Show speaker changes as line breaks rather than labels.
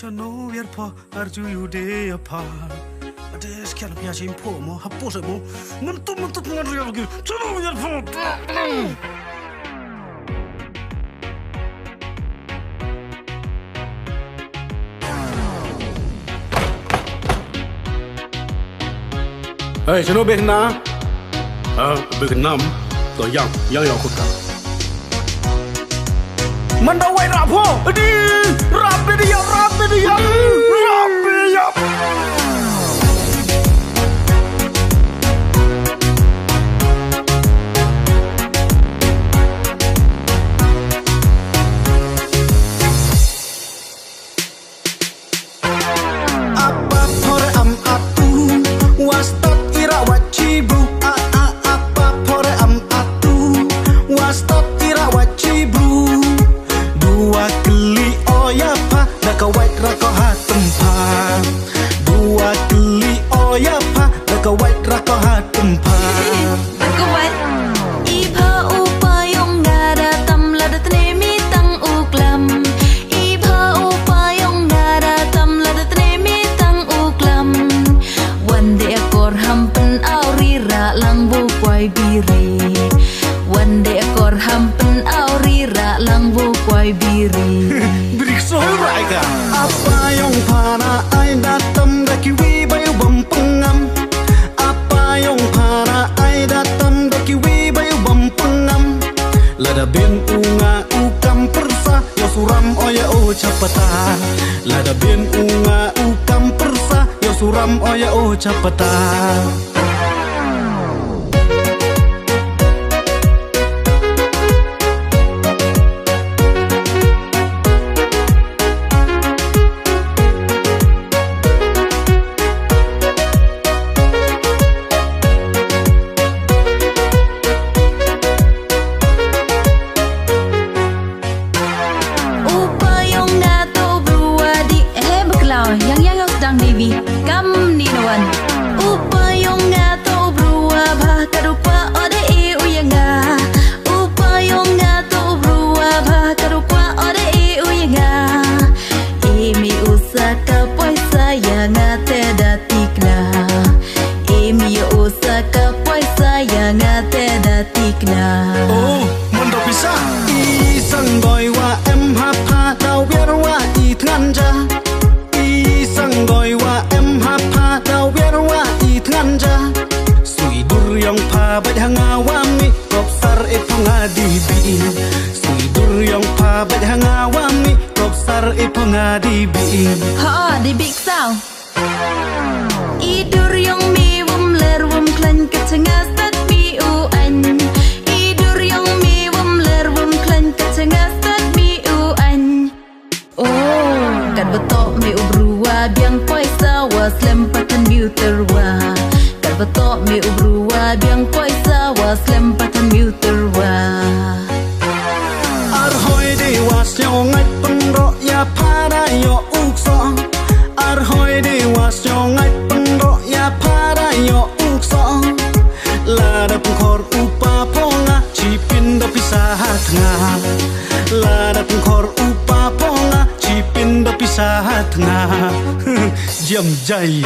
know we're poor, are you day apart? This can't be a shame, poor, more possible. Not real good. To know we're poor. Hey, you know, big now? Big numb, the young cooker. Manda way rap ho, rap it up.
Apa pore am atu wastot ira wajibu apa pore am atu wastot ira wajibu dua keli oya pa daka white rako hatempa dua keli oya pa daka white rako hatempa
daka white iba upayong naratam ladatne mitang uklam iba upayong naratam ladatne mitang uklam wande akor hampen aurira lang bukwai biri wande akor hampen aurira lang bukwai biri
apa yang para ai datam daki wi bayu bam pengam apa yang para ai datam daki wi bayu bam pengam lada bin unga ukam persa yo suram oya o chapata lada bin unga ukam persa yo suram oya o chapata.
Yang sedang Devi kam ni nawan upayong ngato brua bah karupa ode e uyanga upayong ngato brua bah karupa ode e uyanga emi usaka poisa yang ate datikna emi usaka poisa yang ate datikna
oh mundo bisa isang boy wa em hapa dau biar wa itnganja sang goi wa em hapa dau biar wa itnganja sui dur yang pa baj hanga wa mi kopsar e pangadibi sui dur yang pa baj hanga wa mi kopsar e pangadibi
ha di big sao idur yang mi wum ler wum klan kacengas tat mi u an idur yang mi wum ler wum klan kacengas tat mi u an oh kan betok mi ubrua biang poisa was lempatan muterwa kan betok mi ubrua biang poisa was lempatan muterwa
arhoi de was yo ngai penro ya para yo ukso arhoi de was yo ngai penro ya para yo ukso lada pengkor upa ponga cipin da pisah tengah lada pengkor upa ponga cipin da pisah tengah jam jai